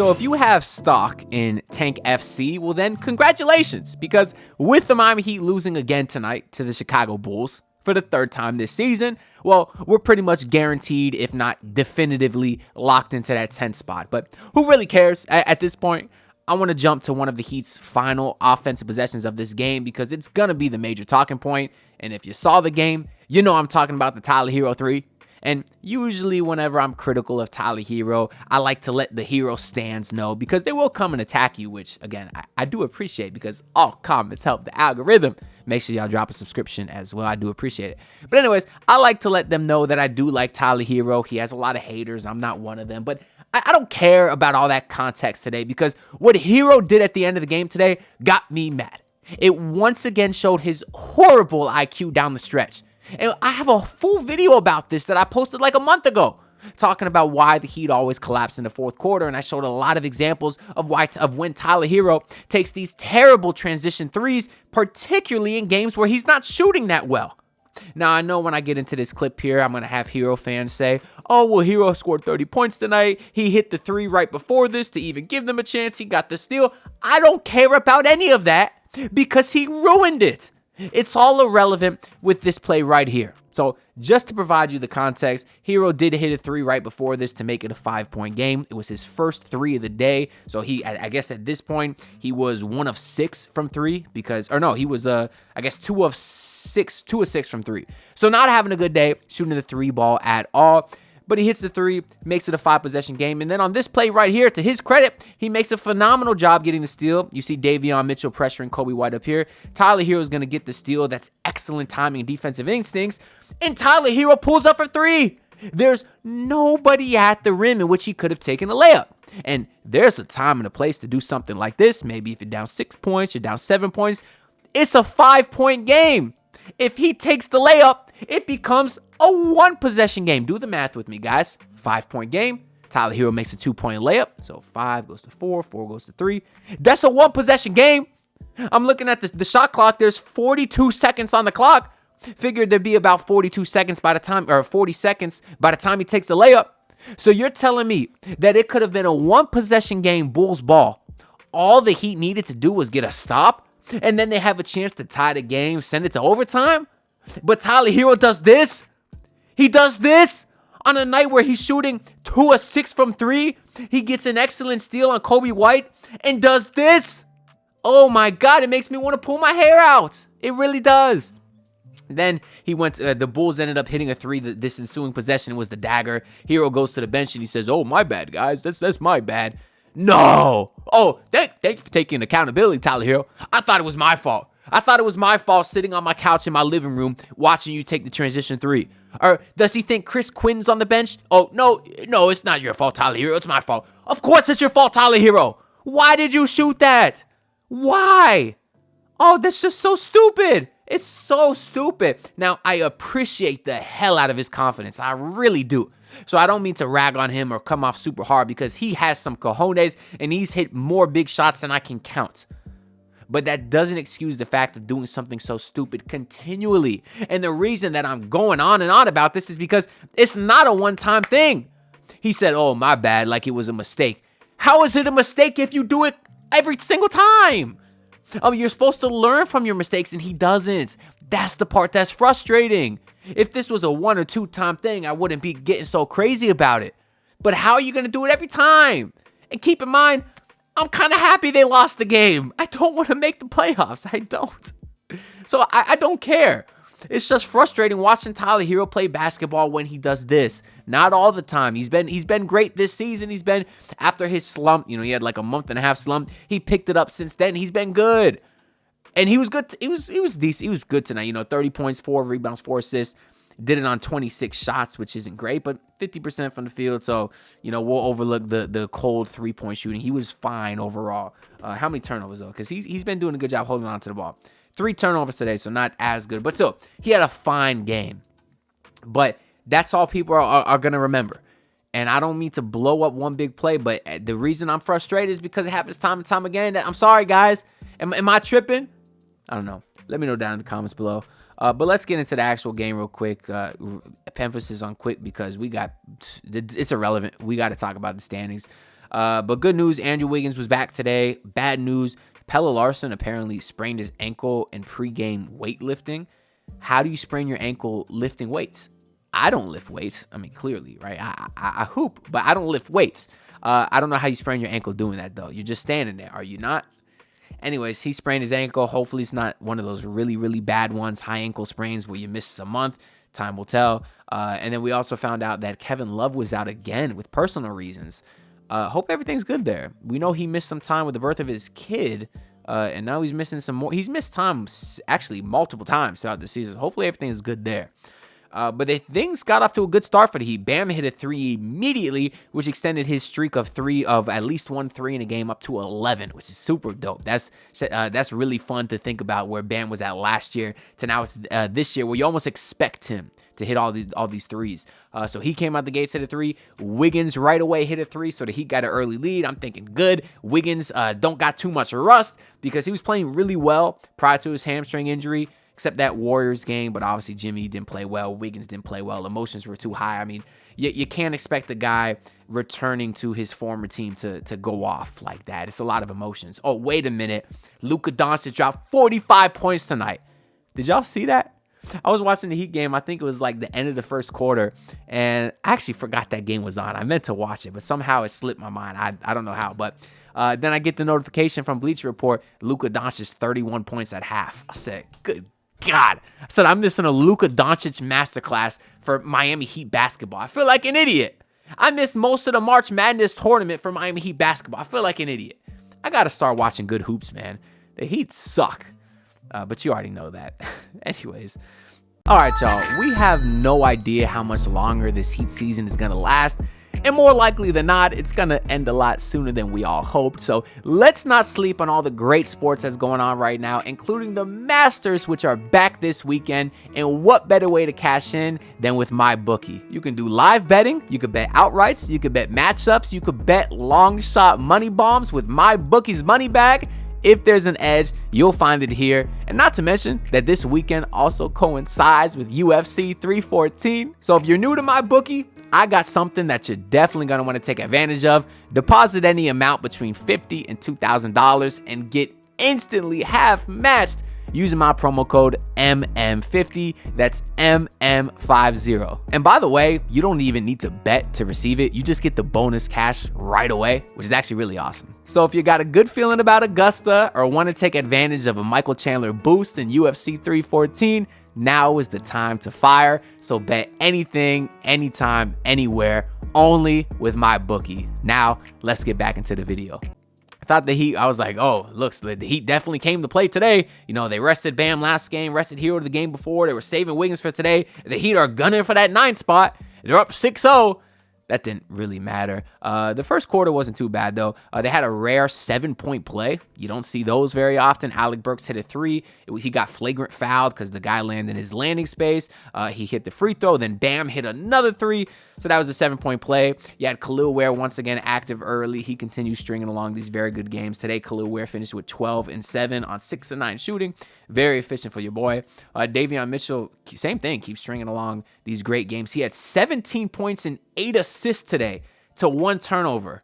So if you have stock in Tank FC, well then congratulations, because with the Miami Heat losing again tonight to the Chicago Bulls for the third time this season, well, we're pretty much guaranteed, if not definitively locked into that 10th spot. But who really cares at this point? I want to jump to one of the Heat's final offensive possessions of this game because it's going to be the major talking point. And if you saw the game, you know I'm talking about the Tyler Hero 3. And usually whenever I'm critical of Tyler Hero, I like to let the Hero stands know because they will come and attack you, which, again, I do appreciate because all comments help the algorithm. Make sure y'all drop a subscription as well. I do appreciate it. But anyways, I like to let them know that I do like Tyler Hero. He has a lot of haters. I'm not one of them. But I don't care about all that context today because what Hero did at the end of the game today got me mad. It once again showed his horrible IQ down the stretch. And I have a full video about this that I posted like a month ago, talking about why the Heat always collapse in the fourth quarter. And I showed a lot of examples of when Tyler Hero takes these terrible transition threes, particularly in games where he's not shooting that well. Now, I know when I get into this clip here, I'm going to have Hero fans say, oh, well, Hero scored 30 points tonight. He hit the three right before this to even give them a chance. He got the steal. I don't care about any of that because he ruined it. It's all irrelevant with this play right here. So just to provide you the context, Hero did hit a three right before this to make it a 5-point game. It was his first three of the day. So I guess at this point, he was 1 of 6 from three he was, I guess 2 of 6 from three. So not having a good day shooting the three ball at all. But he hits the three, makes it a 5-possession game. And then on this play right here, to his credit, he makes a phenomenal job getting the steal. You see Davion Mitchell pressuring Kobe White up here. Tyler Hero is going to get the steal. That's excellent timing and defensive instincts. And Tyler Hero pulls up for three. There's nobody at the rim in which he could have taken a layup. And there's a time and a place to do something like this. Maybe if you're down 6 points, you're down 7 points. It's a 5-point game. If he takes the layup, it becomes a 1-possession game. Do the math with me, guys. 5-point game. Tyler Hero makes a 2-point layup. So 5 goes to 4, 4 goes to 3. That's a 1-possession game. I'm looking at the shot clock. There's 42 seconds on the clock. Figured there'd be about 42 seconds by the time, or 40 seconds by the time he takes the layup. So you're telling me that it could have been a 1-possession game, Bulls ball. All the Heat needed to do was get a stop, and then they have a chance to tie the game, send it to overtime? But Tyler Hero does this. He does this on a night where he's shooting 2 of 6 from 3. He gets an excellent steal on Kobe White and does this. Oh my God, it makes me want to pull my hair out. It really does. Then he went. The Bulls ended up hitting a three. This ensuing possession was the dagger. Hero goes to the bench and he says, "Oh, my bad, guys. That's my bad." No. Oh, thank you for taking accountability, Tyler Hero. I thought it was my fault. I thought it was my fault sitting on my couch in my living room watching you take the transition three. Or does he think Chris Quinn's on the bench? Oh, no, it's not your fault, Tyler Hero. It's my fault. Of course it's your fault, Tyler Hero. Why did you shoot that? Why? Oh, that's just so stupid. It's so stupid. Now, I appreciate the hell out of his confidence. I really do. So I don't mean to rag on him or come off super hard because he has some cojones and he's hit more big shots than I can count. But that doesn't excuse the fact of doing something so stupid continually. And the reason that I'm going on and on about this is because it's not a one-time thing. He said, "Oh, my bad," like it was a mistake. How is it a mistake if you do it every single time? Oh, you're supposed to learn from your mistakes, and he doesn't. That's the part that's frustrating. If this was a 1 or 2 time thing, I wouldn't be getting so crazy about it. But how are you going to do it every time? And keep in mind, I'm kind of happy they lost the game. I don't want to make the playoffs. I don't. So I don't care. It's just frustrating watching Tyler Hero play basketball when he does this. Not all the time. He's been great this season. He's been, after his slump, he had like a month and a half slump. He picked it up since then. He's been good. And he was good. He was decent. He was good tonight. 30 points, 4 rebounds, 4 assists. Did it on 26 shots, which isn't great, but 50% from the field. So, we'll overlook the cold 3-point shooting. He was fine overall. How many turnovers, though? Because he's been doing a good job holding on to the ball. 3 turnovers today, so not as good. But still, he had a fine game. But that's all people are going to remember. And I don't mean to blow up one big play, but the reason I'm frustrated is because it happens time and time again. I'm sorry, guys. Am I tripping? I don't know. Let me know down in the comments below. But let's get into the actual game real quick. Emphasis on quick because it's irrelevant. We got to talk about the standings. But good news, Andrew Wiggins was back today. Bad news, Pelle Larsson apparently sprained his ankle in pregame weightlifting. How do you sprain your ankle lifting weights? I don't lift weights. I mean, clearly, right? I hoop, but I don't lift weights. I don't know how you sprain your ankle doing that, though. You're just standing there. Are you not? Anyways, he sprained his ankle. Hopefully, it's not one of those really, really bad ones, high ankle sprains where you miss a month. Time will tell. And then we also found out that Kevin Love was out again with personal reasons. Hope everything's good there. We know he missed some time with the birth of his kid, and now he's missing some more. He's missed time actually multiple times throughout the season. Hopefully, everything is good there. But things got off to a good start for the Heat. Bam hit a 3 immediately, which extended his streak of at least 1 3 in a game up to 11, which is super dope. That's really fun to think about, where Bam was at last year to now it's this year, where you almost expect him to hit all these threes. So he came out the gates, hit a 3. Wiggins right away hit a 3, so the Heat got an early lead. I'm thinking good. Wiggins don't got too much rust because he was playing really well prior to his hamstring injury. Except that Warriors game, but obviously Jimmy didn't play well. Wiggins didn't play well. Emotions were too high. I mean, you can't expect the guy returning to his former team to go off like that. It's a lot of emotions. Oh, wait a minute. Luka Doncic dropped 45 points tonight. Did y'all see that? I was watching the Heat game. I think it was like the end of the first quarter, and I actually forgot that game was on. I meant to watch it, but somehow it slipped my mind. I don't know how, but then I get the notification from Bleacher Report, Luka Doncic 31 points at half. I said, good God. I said, I'm missing a Luka Doncic masterclass for Miami Heat basketball. I feel like an idiot. I missed most of the March Madness tournament for Miami Heat basketball. I feel like an idiot. I got to start watching good hoops, man. The Heat suck. But you already know that. Anyways. All right, y'all. We have no idea how much longer this Heat season is going to last. And more likely than not, it's going to end a lot sooner than we all hoped. So let's not sleep on all the great sports that's going on right now, including the Masters, which are back this weekend. And what better way to cash in than with MyBookie? You can do live betting. You could bet outrights. You could bet matchups. You could bet long shot money bombs with MyBookie's money bag. If there's an edge, you'll find it here. And not to mention that this weekend also coincides with UFC 314. So if you're new to MyBookie, I got something that you're definitely going to want to take advantage of. Deposit any amount between $50 and $2,000 and get instantly half matched using my promo code MM50. That's MM50. And by the way, you don't even need to bet to receive it. You just get the bonus cash right away, which is actually really awesome. So if you got a good feeling about Augusta or want to take advantage of a Michael Chandler boost in UFC 314, now is the time to fire. So bet anything, anytime, anywhere, only with MyBookie. Now, let's get back into the video. I thought the Heat, I was like, oh, looks, the Heat definitely came to play today. You know, they rested Bam last game, rested Hero the game before. They were saving Wiggins for today. The Heat are gunning for that 9th spot. They're up 6-0. That didn't really matter. The first quarter wasn't too bad, though. They had a rare 7-point play. You don't see those very often. Alec Burks hit a 3. He got flagrant fouled because the guy landed in his landing space. He hit the free throw. Then Bam hit another 3. So that was a 7-point play. You had Khalil Ware once again active early. He continues stringing along these very good games. Today, Khalil Ware finished with 12 and 7 on 6 and 9 shooting. Very efficient for your boy. Davion Mitchell, same thing, keeps stringing along these great games. He had 17 points and 8 assists today to 1 turnover.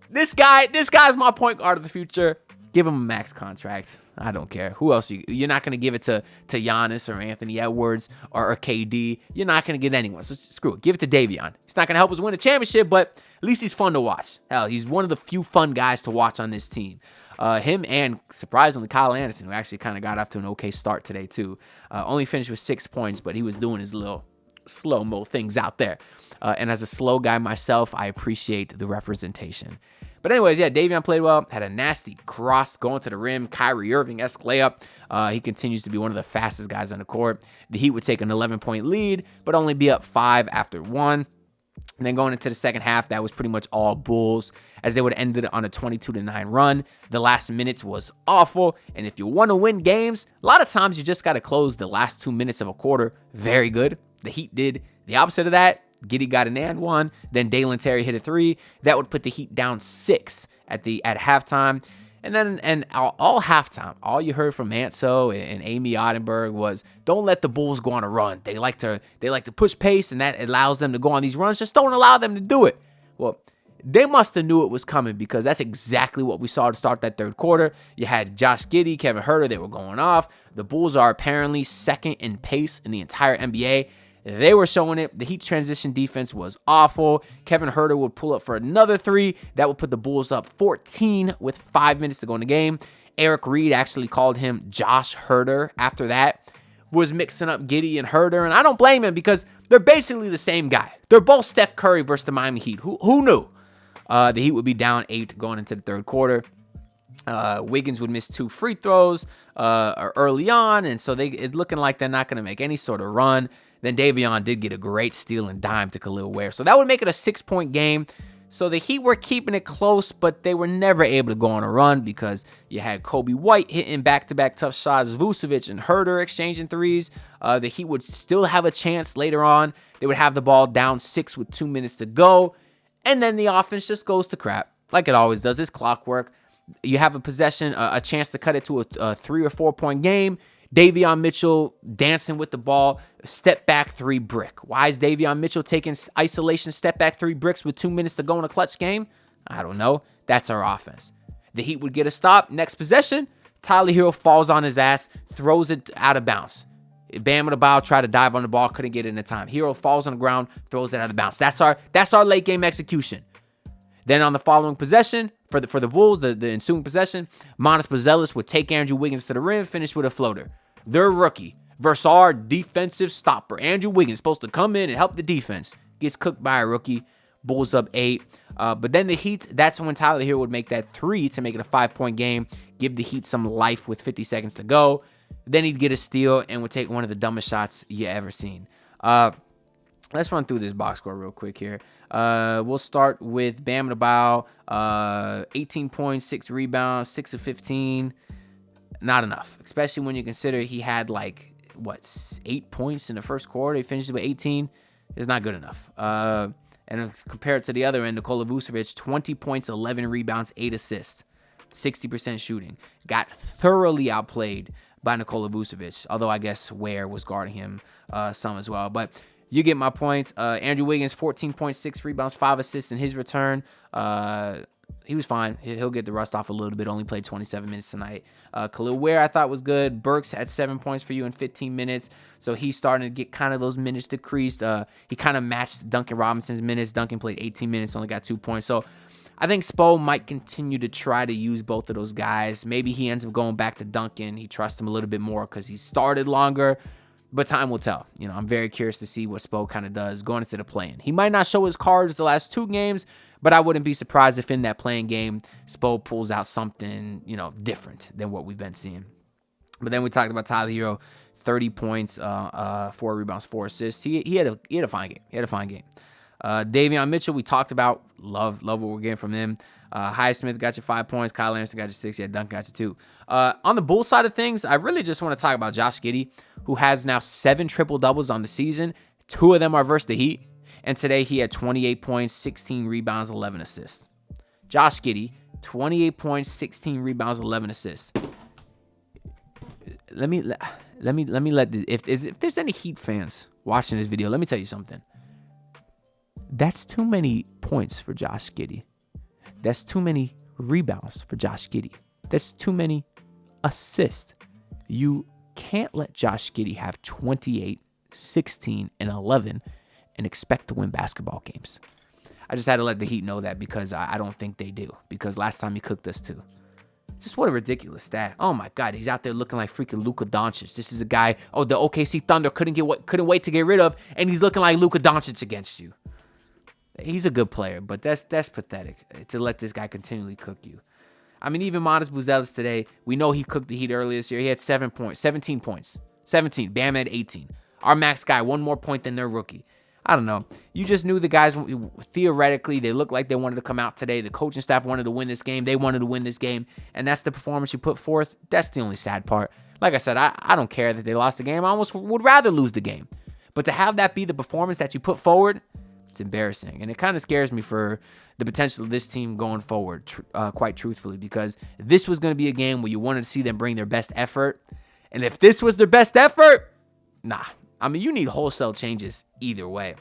This guy's my point guard of the future. Give him a max contract. I don't care. Who else? You're not going to give it to Giannis or Anthony Edwards or KD. You're not going to get anyone. So screw it. Give it to Davion. He's not going to help us win a championship, but at least he's fun to watch. Hell, he's one of the few fun guys to watch on this team. Him and, surprisingly, Kyle Anderson, who actually kind of got off to an okay start today, too. Only finished with 6 points, but he was doing his little slow-mo things out there. And as a slow guy myself, I appreciate the representation. But anyways, yeah, Davion played well. Had a nasty cross going to the rim. Kyrie Irving-esque layup. He continues to be one of the fastest guys on the court. The Heat would take an 11-point lead, but only be up 5 after 1. And then going into the second half, that was pretty much all Bulls, as they would have ended on a 22-9 run. The last minutes was awful, and if you want to win games, a lot of times you just got to close the last 2 minutes of a quarter very good. The Heat did the opposite of that. Giddey got an and 1, then Dalen Terry hit a 3. That would put the Heat down 6 at halftime. And then all halftime, all you heard from Antso and Amy Ottenberg was, don't let the Bulls go on a run. They like to push pace, and that allows them to go on these runs. Just don't allow them to do it. Well, They must have knew it was coming because that's exactly what we saw to start that third quarter. You had Josh Giddey, Kevin Huerter, they were going off. The Bulls are apparently second in pace in the entire NBA. They were showing it. The Heat's transition defense was awful. Kevin Huerter would pull up for another three. That would put the Bulls up 14 with 5 minutes to go in the game. Eric Reed actually called him Josh Huerter after that. Was mixing up Giddey and Huerter, and I don't blame him because they're basically the same guy. They're both Steph Curry versus the Miami Heat. Who knew? The Heat would be down 8 going into the third quarter. Wiggins would miss 2 free throws early on, and so it's looking like they're not going to make any sort of run. Then Davion did get a great steal and dime to Khalil Ware. So that would make it a 6-point game. So the Heat were keeping it close, but they were never able to go on a run because you had Kobe White hitting back-to-back tough shots, Vucevic and Huerter exchanging threes. The Heat would still have a chance later on. They would have the ball down 6 with 2 minutes to go. And then the offense just goes to crap, like it always does. It's clockwork. You have a possession, a chance to cut it to a 3 or 4 point game. Davion Mitchell dancing with the ball, step back 3 brick. Why is Davion Mitchell taking isolation step back 3 bricks with 2 minutes to go in a clutch game? I don't know. That's our offense. The Heat would get a stop. Next possession, Tyler Hero falls on his ass, throws it out of bounds. Bam Adebayo tried to dive on the ball, couldn't get it in time. Hero falls on the ground, throws it out of bounds. That's our late game execution. Then on the following possession, for the Bulls, the ensuing possession, Montes Buzelis would take Andrew Wiggins to the rim, finish with a floater. Their rookie versus our defensive stopper. Andrew Wiggins supposed to come in and help the defense. Gets cooked by a rookie. Bulls up 8. But then the Heat, that's when Tyler Hero would make that 3 to make it a 5-point game. Give the Heat some life with 50 seconds to go. Then he'd get a steal and would take one of the dumbest shots you ever seen. Let's run through this box score real quick here. We'll start with Bam Adebayo. 18 points, 6 rebounds, 6 of 15. Not enough, especially when you consider he had 8 points in the first quarter. He finished with 18. It's not good enough. And compared to the other end, Nikola Vucevic, 20 points, 11 rebounds, 8 assists, 60% shooting. Got thoroughly outplayed by Nikola Vucevic, although I guess Ware was guarding him some as well. But you get my point. Andrew Wiggins, 14.6 rebounds, 5 assists in his return. He was fine. He'll get the rust off a little bit. Only played 27 minutes tonight. Khalil Ware, I thought was good. Burks had 7 points for you in 15 minutes. So he's starting to get kind of those minutes decreased. He kind of matched Duncan Robinson's minutes. Duncan played 18 minutes, only got 2 points. So I think Spo might continue to try to use both of those guys. Maybe he ends up going back to Duncan. He trusts him a little bit more because he started longer. But time will tell. I'm very curious to see what Spo kind of does going into the play-in. He might not show his cards the last 2 games, but I wouldn't be surprised if in that play-in game, Spo pulls out something, different than what we've been seeing. But then we talked about Tyler Hero, 30 points, 4 rebounds, 4 assists. He had a fine game. Davion Mitchell, we talked about. Love what we're getting from him. Highsmith got you 5 points. Kyle Anderson got you 6. Yeah, Duncan got you 2. On the Bulls side of things, I really just want to talk about Josh Giddey, who has now 7 triple-doubles on the season. 2 of them are versus the Heat. And today he had 28 points, 16 rebounds, 11 assists. Josh Giddey, 28 points, 16 rebounds, 11 assists. If there's any Heat fans watching this video, let me tell you something. That's too many points for Josh Giddey. That's too many rebounds for Josh Giddey. That's too many assists. You can't let Josh Giddey have 28, 16, and 11 and expect to win basketball games. I just had to let the Heat know that because I don't think they do. Because last time he cooked us too. Just what a ridiculous stat. Oh my God, he's out there looking like freaking Luka Doncic. This is a guy, the OKC Thunder couldn't wait to get rid of, and he's looking like Luka Doncic against you. He's a good player, but that's pathetic to let this guy continually cook you. I mean, even Montes Buzelis today, we know he cooked the Heat earlier this year. He had 17 points. 17. Bam had 18. Our max guy, 1 more point than their rookie. I don't know. You just knew the guys, theoretically, they looked like they wanted to come out today. The coaching staff wanted to win this game. They wanted to win this game, and that's the performance you put forth. That's the only sad part. Like I said, I don't care that they lost the game. I almost would rather lose the game. But to have that be the performance that you put forward, it's embarrassing. And it kind of scares me for the potential of this team going forward, quite truthfully, because this was going to be a game where you wanted to see them bring their best effort. And if this was their best effort, nah. I mean, you need wholesale changes either way.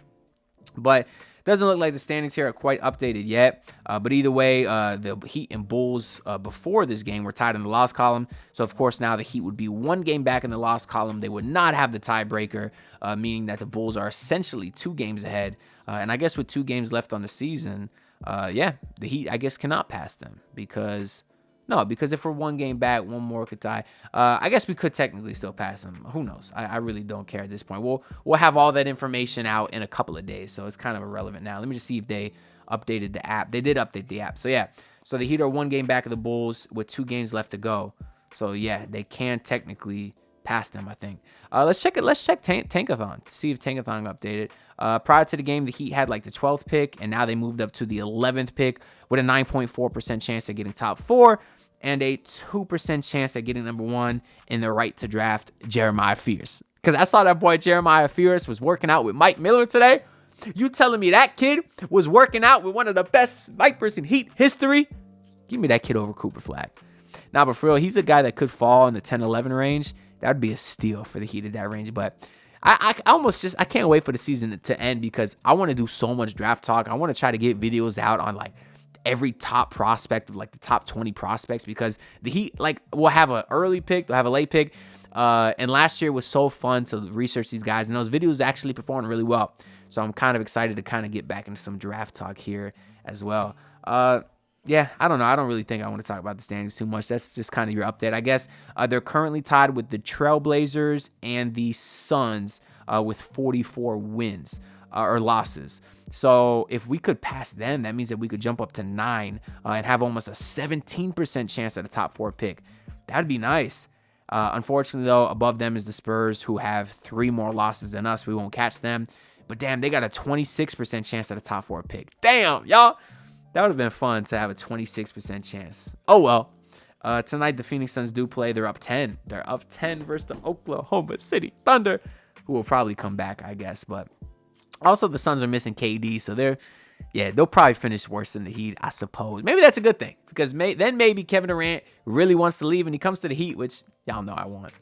But doesn't look like the standings here are quite updated yet. But either way, the Heat and Bulls before this game were tied in the loss column. So, of course, now the Heat would be one game back in the loss column. They would not have the tiebreaker, meaning that the Bulls are essentially 2 games ahead. And I guess with 2 games left on the season, the Heat, I guess, cannot pass them because if we're 1 game back, 1 more could tie. I guess we could technically still pass them. Who knows? I really don't care at this point. We'll have all that information out in a couple of days, so it's kind of irrelevant now. Let me just see if they updated the app. They did update the app. So, yeah. So, the Heat are 1 game back of the Bulls with 2 games left to go. So, yeah, they can technically pass them, I think. Let's check Tankathon to see if Tankathon updated. Prior to the game, the Heat had like the 12th pick, and now they moved up to the 11th pick with a 9.4% chance at getting top 4 and a 2% chance at getting number 1 in the right to draft Jeremiah Fierce. Because I saw that boy Jeremiah Fierce was working out with Mike Miller today. You telling me that kid was working out with one of the best snipers in Heat history? Give me that kid over Cooper Flag. Nah, but for real, he's a guy that could fall in the 10-11 range. That would be a steal for the Heat at that range. But I can't wait for the season to end because I want to do so much draft talk. I want to try to get videos out on like every top prospect of like the top 20 prospects because the Heat like will have an early pick, they'll have a late pick. And last year was so fun to research these guys, and those videos actually performed really well. So I'm kind of excited to kind of get back into some draft talk here as well. Yeah, I don't know. I don't really think I want to talk about the standings too much. That's just kind of your update. I guess they're currently tied with the Trailblazers and the Suns with 44 wins or losses. So if we could pass them, that means that we could jump up to 9 and have almost a 17% chance at a top 4 pick. That would be nice. Unfortunately, though, above them is the Spurs, who have 3 more losses than us. We won't catch them. But damn, they got a 26% chance at a top 4 pick. Damn, y'all. That would have been fun to have a 26% chance. Oh, well. Tonight, the Phoenix Suns do play. They're up 10. They're up 10 versus the Oklahoma City Thunder, who will probably come back, I guess. But also, the Suns are missing KD, so they'll probably finish worse than the Heat, I suppose. Maybe that's a good thing, because then maybe Kevin Durant really wants to leave and he comes to the Heat, which y'all know I want.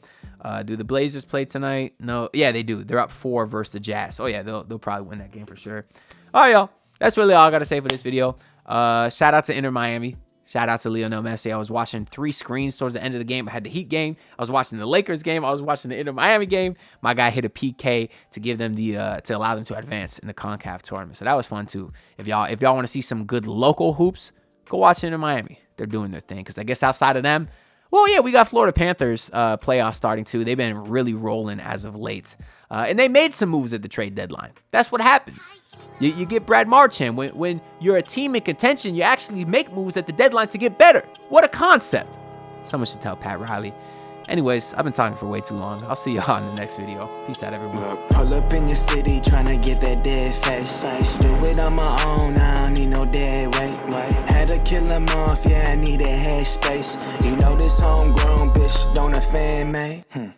Do the Blazers play tonight? No. Yeah, they do. They're up 4 versus the Jazz. Oh, yeah, they'll probably win that game for sure. All right, y'all. That's really all I got to say for this video. Shout out to Inter Miami. Shout out to Lionel Messi. I was watching 3 screens towards the end of the game. I had the Heat game. I was watching the Lakers game. I was watching the Inter Miami game. My guy hit a PK to give them to allow them to advance in the CONCACAF tournament. So that was fun too. If y'all want to see some good local hoops, go watch Inter Miami. They're doing their thing. Because I guess outside of them, well, yeah, we got Florida Panthers playoffs starting too. They've been really rolling as of late. And they made some moves at the trade deadline. That's what happens. You get Brad Marchand. When you're a team in contention, you actually make moves at the deadline to get better. What a concept. Someone should tell Pat Riley. Anyways, I've been talking for way too long. I'll see y'all in the next video. Peace out, everyone. Look, pull up in your city, tryna get that dead face. Do it on my own, I don't need no dead weight. Had to kill him off, yeah, I need a head space. You know this homegrown bitch don't offend me.